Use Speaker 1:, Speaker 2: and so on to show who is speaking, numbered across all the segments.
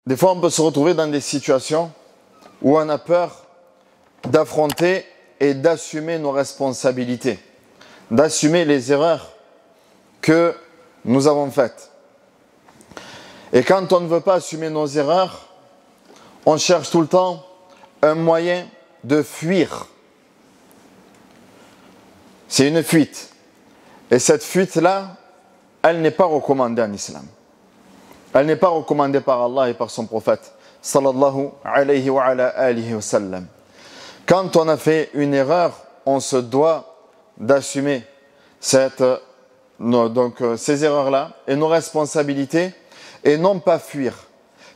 Speaker 1: Des fois, on peut se retrouver dans des situations où on a peur d'affronter et d'assumer nos responsabilités, d'assumer les erreurs que nous avons faites. Et quand on ne veut pas assumer nos erreurs, on cherche tout le temps un moyen de fuir. C'est une fuite. Et cette fuite-là, elle n'est pas recommandée en islam. Elle n'est pas recommandée par Allah et par son prophète, sallallahu alayhi wa ala alihi wa sallam. Quand on a fait une erreur, on se doit d'assumer ces erreurs-là et nos responsabilités et non pas fuir.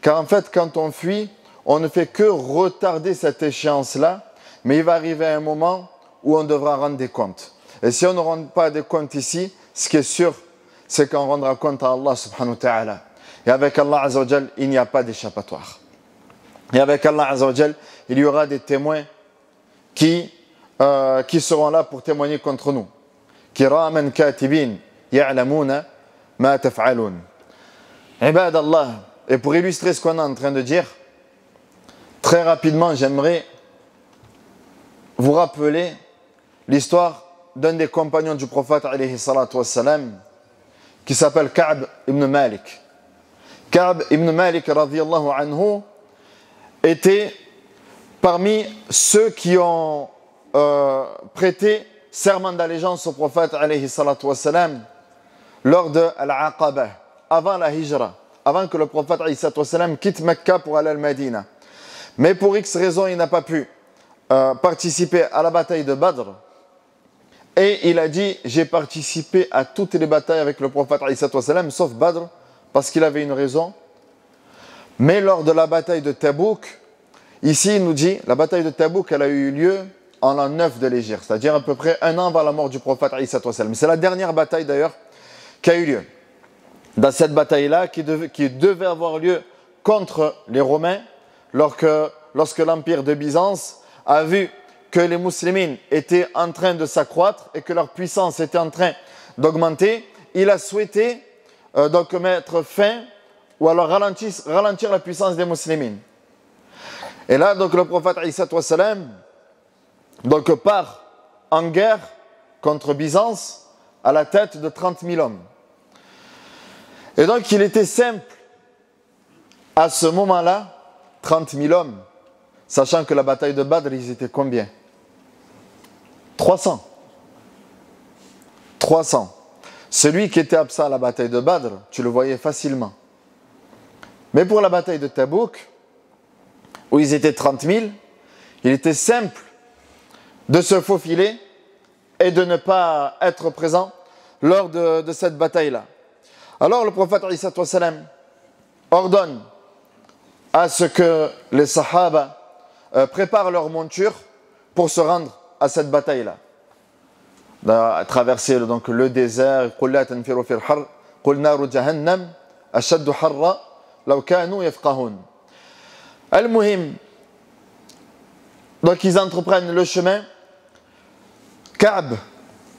Speaker 1: Car en fait, quand on fuit, on ne fait que retarder cette échéance-là, mais il va arriver un moment où on devra rendre des comptes. Et si on ne rend pas des comptes ici, ce qui est sûr, c'est qu'on rendra compte à Allah subhanahu wa ta'ala. Et avec Allah azza wa jal, il n'y a pas d'échappatoire. Et avec Allah azza wa jal, il y aura des témoins qui seront là pour témoigner contre nous. Kiraman katibin ya'lamuna ma taf'alun. Ibad Allah. Et pour illustrer ce qu'on est en train de dire, très rapidement, j'aimerais vous rappeler l'histoire d'un des compagnons du prophète alayhi salatu wassalam, qui s'appelle Ka'b ibn Malik. Ka'b ibn Malik radiyallahu anhu était parmi ceux qui ont prêté serment d'allégeance au prophète alayhi salatu wassalam lors de l'Aqaba, avant la hijra, avant que le prophète alayhi salatu wassalam quitte Mecca pour aller à Medina. Mais pour X raisons, il n'a pas pu participer à la bataille de Badr. Et il a dit, j'ai participé à toutes les batailles avec le prophète alayhi salatu wassalam, sauf Badr, parce qu'il avait une raison. Mais lors de la bataille de Tabouk, ici il nous dit, la bataille de Tabouk, elle a eu lieu en l'an 9 de l'Hégire, c'est-à-dire à peu près un an avant la mort du prophète alayhi salatu wassalam. C'est la dernière bataille d'ailleurs qui a eu lieu. Dans cette bataille-là, qui devait avoir lieu contre les Romains, lorsque l'empire de Byzance a vu que les musulmans étaient en train de s'accroître et que leur puissance était en train d'augmenter, il a souhaité donc mettre fin ou alors ralentir la puissance des musulmans. Et là, donc le prophète alayhi salatu wassalam donc part en guerre contre Byzance à la tête de 30 000 hommes. Et donc il était simple à ce moment-là, 30 000 hommes, sachant que la bataille de Badr, ils étaient combien? 300. 300. Celui qui était absent à la bataille de Badr, tu le voyais facilement. Mais pour la bataille de Tabouk, où ils étaient 30 000, il était simple de se faufiler et de ne pas être présent lors de cette bataille-là. Alors le prophète alayhi salatu wassalam ordonne à ce que les sahaba préparent leur monture pour se rendre à cette bataille-là. À traverser donc le désert, Al-Muhim, donc ils entreprennent le chemin. Ka'b,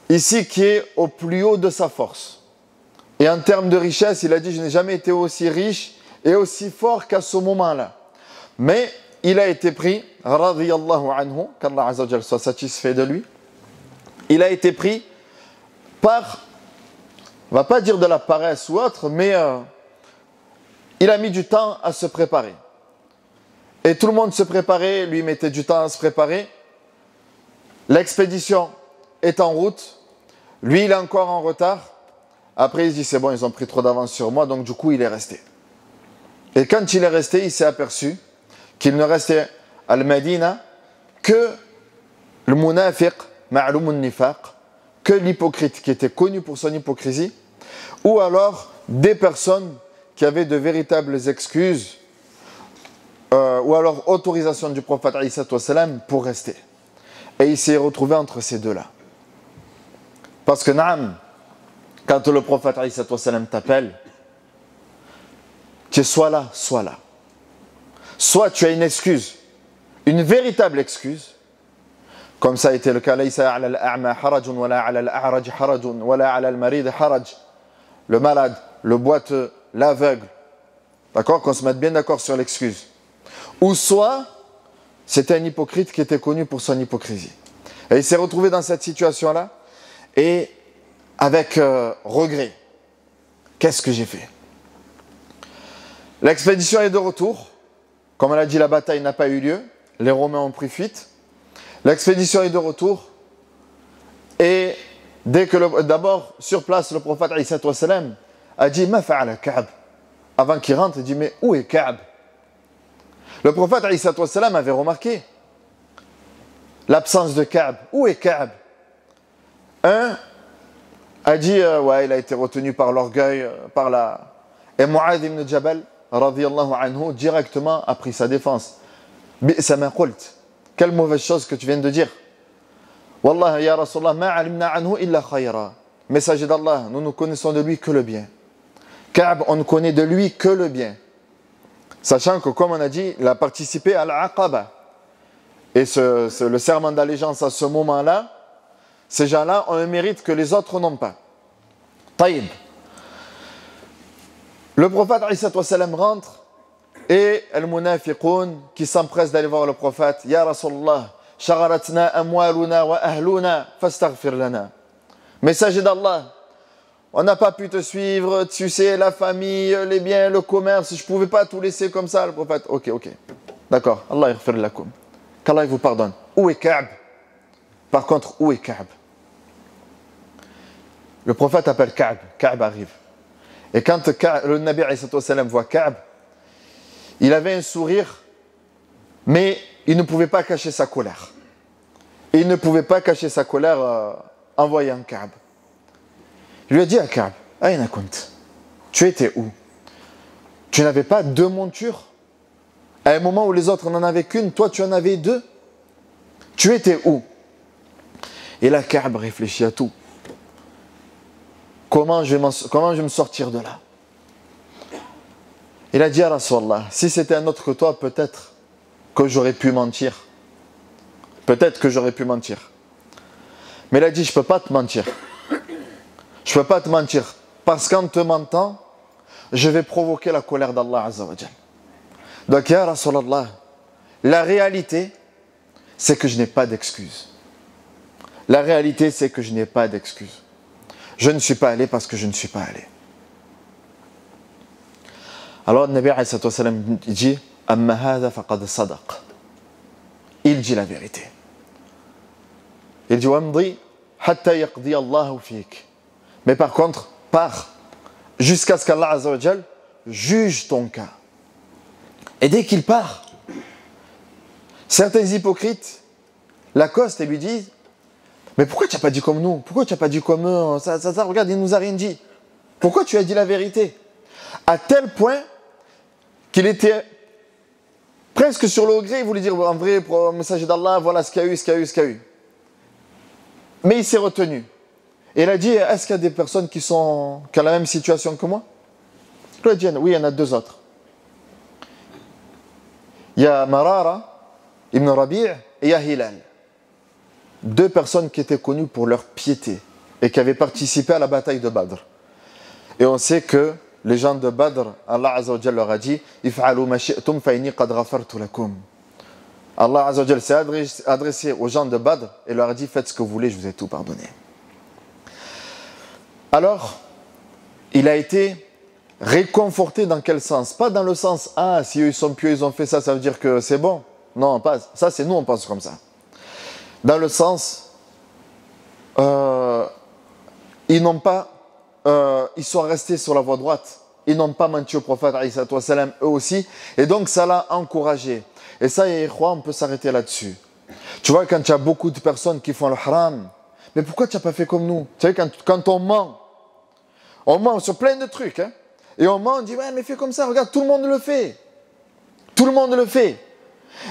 Speaker 1: ici qui est au plus haut de sa force. Et en termes de richesse, il a dit, je n'ai jamais été aussi riche et aussi fort qu'à ce moment-là. Mais il a été pris, radiyallahu anhu, qu'Allah azza wa jalla soit satisfait de lui, il a été pris par, on ne va pas dire de la paresse ou autre, mais il a mis du temps à se préparer. Et tout le monde se préparait, lui mettait du temps à se préparer. L'expédition est en route, lui il est encore en retard. Après il se dit c'est bon, ils ont pris trop d'avance sur moi, donc du coup il est resté. Et quand il est resté, il s'est aperçu qu'il ne restait à Medina que le munafiq, ma'loumun nifaq, que l'hypocrite qui était connu pour son hypocrisie, ou alors des personnes qui avaient de véritables excuses ou alors autorisation du prophète alayhi salatu wassalam pour rester. Et il s'est retrouvé entre ces deux-là. Parce que naam, quand le prophète alayhi salatu wassalam t'appelle, tu es soit là, soit là. Soit tu as une excuse, une véritable excuse, comme ça a été le cas, laysa ala al-a'ma harajun wala ala al-a'raj harajun wala ala al-marid haraj. Le malade, le boiteux, l'aveugle, D'accord? Qu'on se mette bien d'accord sur l'excuse. Ou soit, c'était un hypocrite qui était connu pour son hypocrisie. Et il s'est retrouvé dans cette situation-là, et avec regret. Qu'est-ce que j'ai fait? L'expédition est de retour. Comme on l'a dit, la bataille n'a pas eu lieu. Les Romains ont pris fuite. L'expédition est de retour. Et dès que d'abord, sur place, le prophète a dit « Ma fa'ala Ka'b » Avant qu'il rentre, il dit « Mais où est Ka'b » Le prophète avait remarqué l'absence de Ka'b. Où est Ka'b? Un a dit ouais, il a été retenu par l'orgueil, par la... Et Mu'adh ibn Jabal, radiyallahu anhu, directement a pris sa défense. Bi'sa ma qult. Quelle mauvaise chose que tu viens de dire. Wallah, ya Rasulallah, ma alimna anhu illa khayra. Messager d'Allah, nous ne connaissons de lui que le bien. Ka'b, on ne connaît de lui que le bien. Sachant que, comme on a dit, il a participé à l'Aqaba. Et le serment d'allégeance à ce moment-là, ces gens-là ont un mérite que les autres n'ont pas. Taïb. Le prophète rentre et al-munafiqun qui s'empresse d'aller voir le prophète. Ya Rasulallah, shagharatna amwaluna wa ahluna fastaghfir lana. Messager d'Allah, on n'a pas pu te suivre, tu sais, la famille, les biens, le commerce, je ne pouvais pas tout laisser comme ça. Le prophète, ok. D'accord, Allah yaghfir lakum. Qu'Allah vous pardonne. Où est Ka'b? Par contre, où est Ka'b? Le prophète appelle Ka'b. Ka'b arrive. Et quand le Nabi voit Ka'b, il avait un sourire, mais il ne pouvait pas cacher sa colère. Il ne pouvait pas cacher sa colère en voyant Ka'b. Il lui a dit à Ka'b, Aïna kunt, tu étais où? Tu n'avais pas deux montures? À un moment où les autres n'en avaient qu'une, toi tu en avais deux? Tu étais où? Et là Ka'b réfléchit à tout. Comment je vais me sortir de là? Il a dit à Rasulallah, si c'était un autre que toi, peut-être que j'aurais pu mentir. Peut-être que j'aurais pu mentir. Mais il a dit, je ne peux pas te mentir. Je ne peux pas te mentir. Parce qu'en te mentant, je vais provoquer la colère d'Allah Azza wa Jal. Donc, ya Rasulallah, la réalité, c'est que je n'ai pas d'excuses. La réalité, c'est que je n'ai pas d'excuses. Je ne suis pas allé parce que je ne suis pas allé. Alors, le Nabi dit Amma hadha faqad sadaq. Il dit la vérité. Il dit Wamdi hatta yaqdi Allahu fik. Mais par contre, pars jusqu'à ce qu'Allah Azza wa Jal juge ton cas. Et dès qu'il part, certains hypocrites l'accostent et lui disent mais pourquoi tu n'as pas dit comme nous? Pourquoi tu n'as pas dit comme eux? Ça, regarde, il ne nous a rien dit. Pourquoi tu as dit la vérité? À tel point qu'il était presque sur le regret, il voulait dire en vrai, pour un messager d'Allah, voilà ce qu'il y a eu. Mais il s'est retenu. Et il a dit, est-ce qu'il y a des personnes qui ont la même situation que moi? Il a dit, oui, il y en a deux autres. Il y a Marara, Ibn Rabi' et il y a Hilal. Deux personnes qui étaient connues pour leur piété et qui avaient participé à la bataille de Badr. Et on sait que les gens de Badr, Allah Azza wa Jal leur a dit If'alu ma shi'tum fa inni qad ghafartu lakum. Allah Azza wa Jal s'est adressé aux gens de Badr et leur a dit faites ce que vous voulez, je vous ai tout pardonné. Alors, il a été réconforté dans quel sens? Pas dans le sens ah, si eux ils sont pieux, ils ont fait ça, ça veut dire que c'est bon. Non, pas ça, c'est nous, on pense comme ça. Dans le sens, ils sont restés sur la voie droite. Ils n'ont pas menti au prophète, eux aussi. Et donc, ça l'a encouragé. Et ça, on peut s'arrêter là-dessus. Tu vois, quand tu as beaucoup de personnes qui font le haram, mais pourquoi tu n'as pas fait comme nous? Tu sais, quand on ment sur plein de trucs. Hein, et on ment, on dit, ouais, mais fais comme ça, regarde, tout le monde le fait. Tout le monde le fait.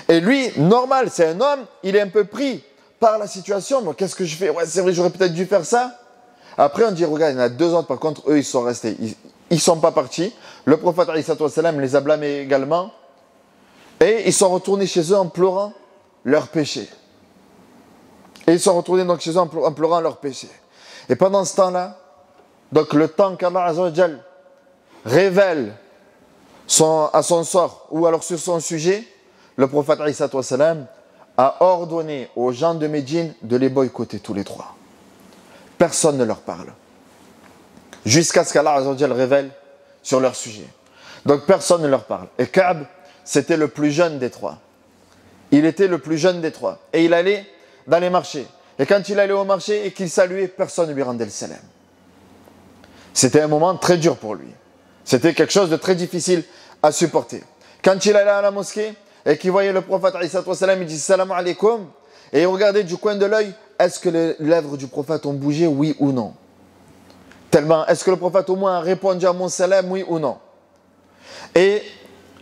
Speaker 1: Et lui, normal, c'est un homme, il est un peu pris par la situation, mais qu'est-ce que je fais? Ouais, c'est vrai, j'aurais peut-être dû faire ça. Après, on dit, regarde, il y en a deux autres, par contre, eux, ils sont restés. Ils ne sont pas partis. Le prophète, les a blâmés également. Et ils sont retournés chez eux en pleurant leurs péchés. Et ils sont retournés donc chez eux en pleurant leurs péchés. Et pendant ce temps-là, donc le temps qu'Allah Azza wa Jal révèle à son sort ou alors sur son sujet, le prophète a ordonné aux gens de Médine de les boycotter tous les trois. Personne ne leur parle. Jusqu'à ce qu'Allah révèle sur leur sujet. Donc personne ne leur parle. Et Ka'b, c'était le plus jeune des trois. Il était le plus jeune des trois. Et il allait dans les marchés. Et quand il allait au marché et qu'il saluait, personne ne lui rendait le salam. C'était un moment très dur pour lui. C'était quelque chose de très difficile à supporter. Quand il allait à la mosquée et qu'il voyait le prophète, il dit salam alaikum. Et il regardait du coin de l'œil, est-ce que les lèvres du prophète ont bougé, oui ou non? Tellement, est-ce que le prophète au moins a répondu à mon salam, oui ou non? Et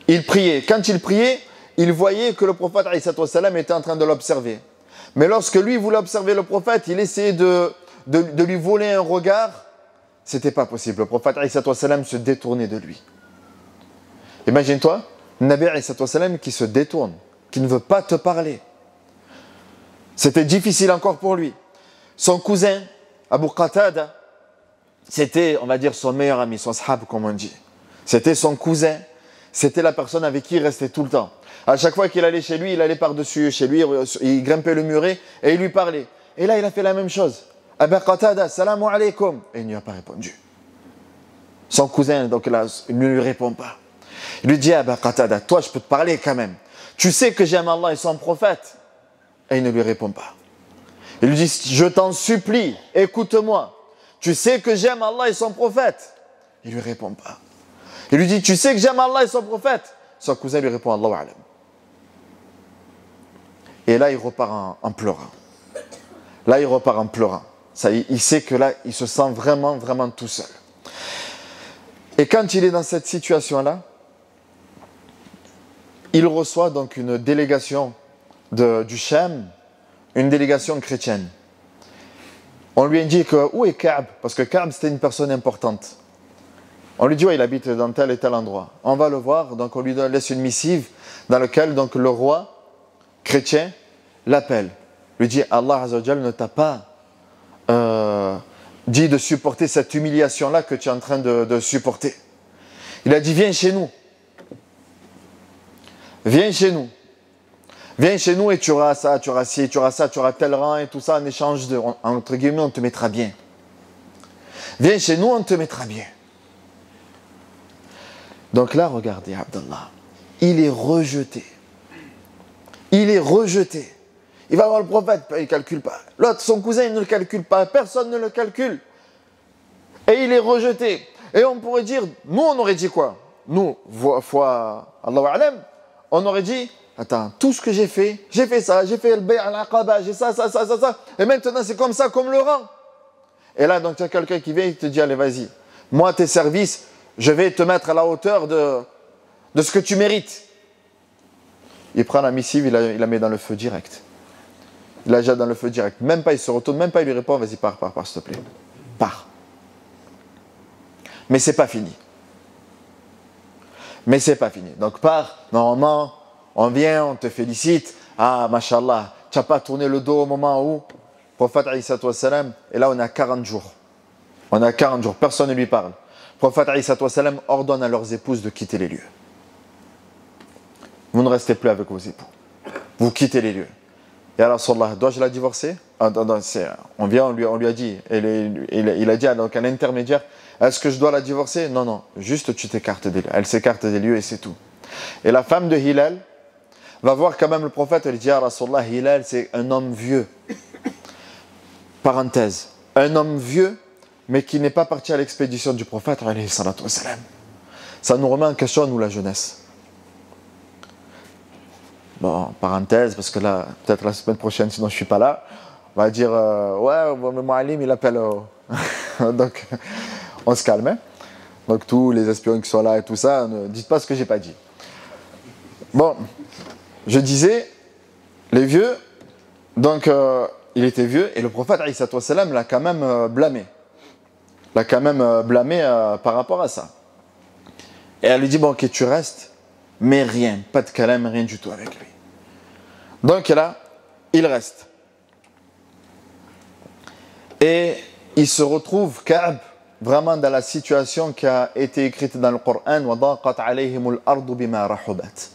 Speaker 1: il priait. Quand il priait, il voyait que le prophète était en train de l'observer. Mais lorsque lui voulait observer le prophète, il essayait de lui voler un regard. C'était pas possible. Le prophète se détournait de lui. Imagine-toi, Nabi qui se détourne, qui ne veut pas te parler. C'était difficile encore pour lui. Son cousin, Abu Qatada, c'était, on va dire, son meilleur ami, son sahab, comme on dit. C'était son cousin. C'était la personne avec qui il restait tout le temps. À chaque fois qu'il allait chez lui, il allait par-dessus chez lui, il grimpait le muret et il lui parlait. Et là, il a fait la même chose. Abu Qatada, salam alaikum. Et il n'y a pas répondu. Son cousin, donc là, il ne lui répond pas. Il lui dit, Abu Qatada, toi, je peux te parler quand même. Tu sais que j'aime Allah et son prophète. Et il ne lui répond pas. Il lui dit, je t'en supplie, écoute-moi. Tu sais que j'aime Allah et son prophète. Il ne lui répond pas. Il lui dit, tu sais que j'aime Allah et son prophète. Son cousin lui répond, Allahu a'lam. Et là, il repart en pleurant. Là, il repart en pleurant. Ça, il sait que là, il se sent vraiment, vraiment tout seul. Et quand il est dans cette situation-là, il reçoit donc une délégation du Sham, une délégation chrétienne. On lui indique où est Ka'b, parce que Ka'b c'était une personne importante. On lui dit il habite dans tel et tel endroit. On va le voir, donc on lui laisse une missive dans laquelle donc le roi chrétien l'appelle. Lui dit Allah Azza wa Jal ne t'a pas dit de supporter cette humiliation-là que tu es en train de supporter. Il a dit viens chez nous. Viens chez nous. Viens chez nous et tu auras ça, tu auras ci, tu auras ça, tu auras tel rang et tout ça en échange de, entre guillemets, on te mettra bien. Viens chez nous, on te mettra bien. Donc là, regardez, Abdallah, il est rejeté. Il est rejeté. Il va voir le prophète, il ne calcule pas. L'autre, son cousin, il ne le calcule pas. Personne ne le calcule. Et il est rejeté. Et on pourrait dire, nous, on aurait dit quoi? Nous, foi Allahu A'lam, on aurait dit, attends, tout ce que j'ai fait ça, j'ai fait le bay' al-aqaba, j'ai ça. Et maintenant, c'est comme ça, comme le rang. Et là, donc, tu as quelqu'un qui vient et te dit, allez, vas-y. Moi, tes services, je vais te mettre à la hauteur de ce que tu mérites. Il prend la missive, il la met dans le feu direct. Il la jette dans le feu direct. Même pas, il se retourne, même pas, il lui répond, vas-y, pars, s'il te plaît. Pars. Mais c'est pas fini. Donc, pars, normalement, on vient, on te félicite. Ah, mashallah, tu n'as pas tourné le dos au moment où le prophète, et là, on a 40 jours. Personne ne lui parle. Le prophète, ordonne à leurs épouses de quitter les lieux. Vous ne restez plus avec vos époux. Vous quittez les lieux. Et alors, Sallallahu, dois-je la divorcer? On vient, on lui a dit, il a dit donc, à l'intermédiaire, est-ce que je dois la divorcer? Non, juste tu t'écartes des lieux. Elle s'écarte des lieux et c'est tout. Et la femme de Hilal va voir quand même le prophète, elle dit, ah Rasulallah, Hilal c'est un homme vieux. Parenthèse, un homme vieux, mais qui n'est pas parti à l'expédition du prophète, alayhi salatu wassalam. Ça nous remet en question, nous, la jeunesse. Bon, parenthèse, parce que là, peut-être la semaine prochaine, sinon je ne suis pas là, on va dire, ouais, le Moualim, il appelle. Donc, on se calme. Hein? Donc, tous les espions qui sont là et tout ça, ne dites pas ce que je n'ai pas dit. Bon, je disais, les vieux, donc, il était vieux, et le prophète, alayhi salatu wassalam, l'a quand même blâmé. Par rapport à ça. Et elle lui dit, bon, ok, tu restes, mais rien, pas de kalam, rien du tout avec lui. Donc là, il reste. Et il se retrouve, Ka'b, vraiment dans la situation qui a été écrite dans le Coran. وَضَاقَتْ عَلَيْهِمُ الْأَرْضُ بِمَا رَحُبَتْ.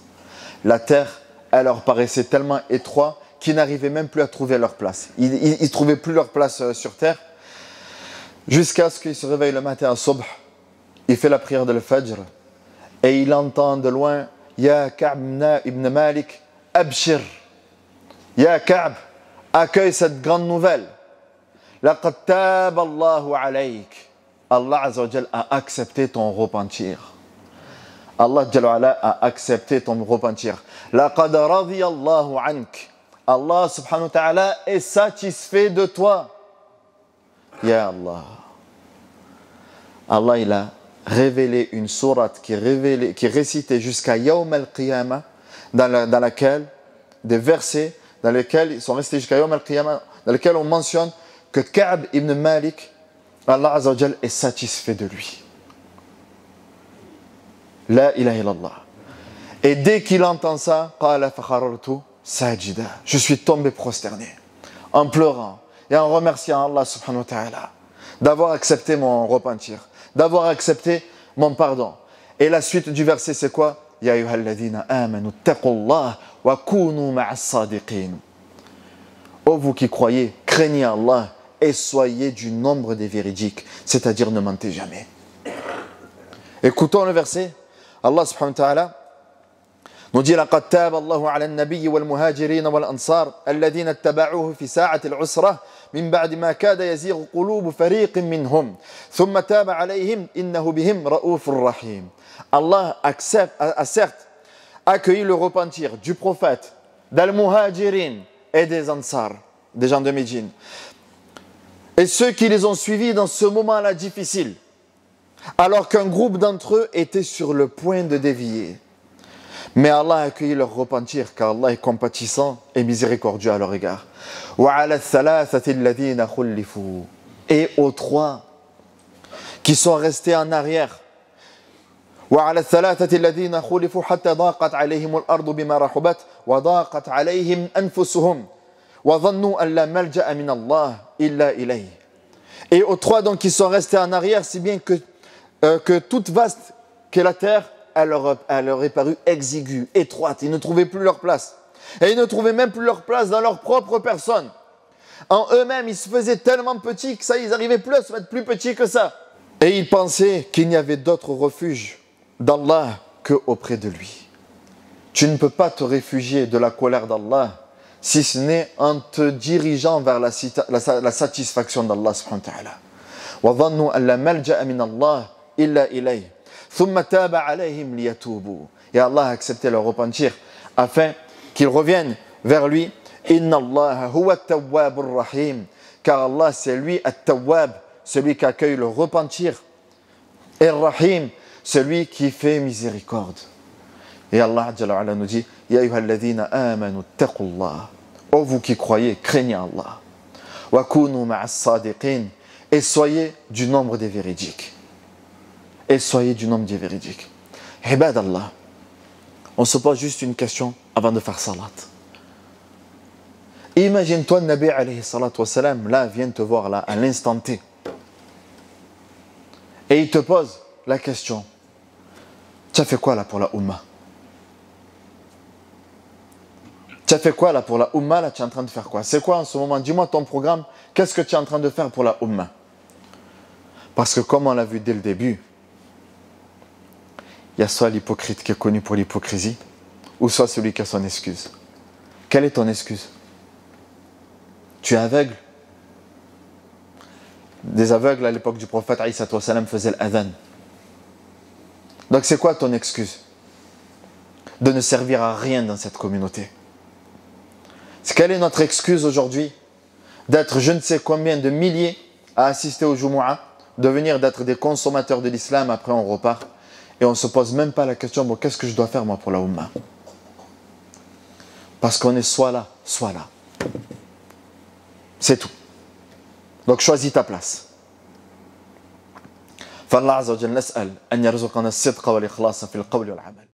Speaker 1: La terre, elle leur paraissait tellement étroite qu'ils n'arrivaient même plus à trouver leur place. Ils ne trouvaient plus leur place sur terre. Jusqu'à ce qu'il se réveille le matin à Subh. Il fait la prière de l'Fajr. Et il entend de loin Ya Ka'b ibn Malik, Abshir. Ya Ka'b, accueille cette grande nouvelle. Laqad taba Allahu alayk. Allah Azza wa Jal a accepté ton repentir. Allah Jalla wa Ala a accepté ton repentir. Laqad radiya Allahu ank. Allah subhanahu wa ta'ala est satisfait de toi. Ya Allah. Allah il a révélé une sourate qui récitait jusqu'à Yawm al-Qiyamah, dans laquelle des versets dans lesquels ils sont restés jusqu'à Yawm al-Qiyamah, dans lesquels on mentionne que Ka'b ibn Malik, Allah Azza wa Jal est satisfait de lui. La ilaha illallah. Et dès qu'il entend ça, qala fakharartu sajida. Je suis tombé prosterné, en pleurant et en remerciant Allah subhanahu wa ta'ala d'avoir accepté mon repentir, d'avoir accepté mon pardon. Et la suite du verset, c'est quoi? Ya ayyuhalladhina amanu taqullah wa kunu ma'as sadiqin. Ô vous qui croyez, craignez Allah et soyez du nombre des véridiques, c'est-à-dire ne mentez jamais. Écoutons le verset. Allah subhanahu wa ta'ala nous dit لقد تاب الله على النبي والمهاجرين والأنصار الذين اتبعوه في ساعة العسرة من بعد ما كاد يزيغ قلوب فريق منهم ثم تاب عليهم إنه بهم رؤوف رحيم. Allah a certes accueilli le repentir du prophète, des muhajirin et des ansar, des gens de Médine, et ceux qui les ont suivis dans ce moment-là difficile, alors qu'un groupe d'entre eux était sur le point de dévier. Mais Allah a accueilli leur repentir, car Allah est compatissant et miséricordieux à leur égard. Et aux trois qui sont restés en arrière. وعلى الثلاثة الذين خلفوا حتى ضاقت عليهم الأرض بما رحبت وضاقت عليهم أنفسهم وظنوا أن لا ملجأ من الله إلا إليه. Et aux trois donc qui sont restés en arrière, si bien que toute vaste que la terre, elle leur est parue exiguë, étroite. Ils ne trouvaient plus leur place. Et ils ne trouvaient même plus leur place dans leur propre personne. En eux-mêmes, ils se faisaient tellement petits que ça, ils n'arrivaient plus à se mettre plus petits que ça. Et ils pensaient qu'il n'y avait d'autre refuge d'Allah qu'auprès de lui. Tu ne peux pas te réfugier de la colère d'Allah si ce n'est en te dirigeant vers la satisfaction d'Allah subhanahu wa ta'ala. وَظَنُّوا أَنْ لَا مَلْجَأَ مِنَ اللَّهِ إِلَّا إِلَيْهِ ثُمَّ تَابَ عَلَيْهِمْ لِيَتُوبُوا. Et Allah a accepté leur repentir afin qu'ils reviennent vers lui. إِنَّ اللَّهَ هُوَ التَّوَّابُ الرَّحِيمُ. Car Allah c'est lui at-Tawwab, celui qui accueille le repentir, et Rahim, celui qui fait miséricorde. Et Allah Jalla wa Ala nous dit Ya ayyuhalladhina amanu taqullah. Ô vous qui croyez, craignez Allah. Wa kunu ma'as sadiqin. Et soyez du nombre des véridiques. Et soyez du nombre des véridiques. Ibad Allah. On se pose juste une question avant de faire salat. Imagine-toi le Nabi alayhi salatu wa salam, là, vient te voir là, à l'instant T. Et il te pose la question. Tu as fait quoi là pour la Ummah? Tu as fait quoi là pour la Ummah? Là, tu es en train de faire quoi? C'est quoi en ce moment? Dis-moi ton programme. Qu'est-ce que tu es en train de faire pour la Ummah? Parce que comme on l'a vu dès le début, il y a soit l'hypocrite qui est connu pour l'hypocrisie, ou soit celui qui a son excuse. Quelle est ton excuse? Tu es aveugle? Des aveugles à l'époque du prophète Isa faisaient l'adhan. Donc c'est quoi ton excuse? De ne servir à rien dans cette communauté. Quelle est notre excuse aujourd'hui? D'être je ne sais combien de milliers à assister au Jumu'ah, de venir d'être des consommateurs de l'islam, après on repart, et on ne se pose même pas la question, bon, qu'est-ce que je dois faire moi pour la Ummah? Parce qu'on est soit là, soit là. C'est tout. Donc choisis ta place. فالله عز وجل نسأل أن يرزقنا الصدق والإخلاص في القول والعمل.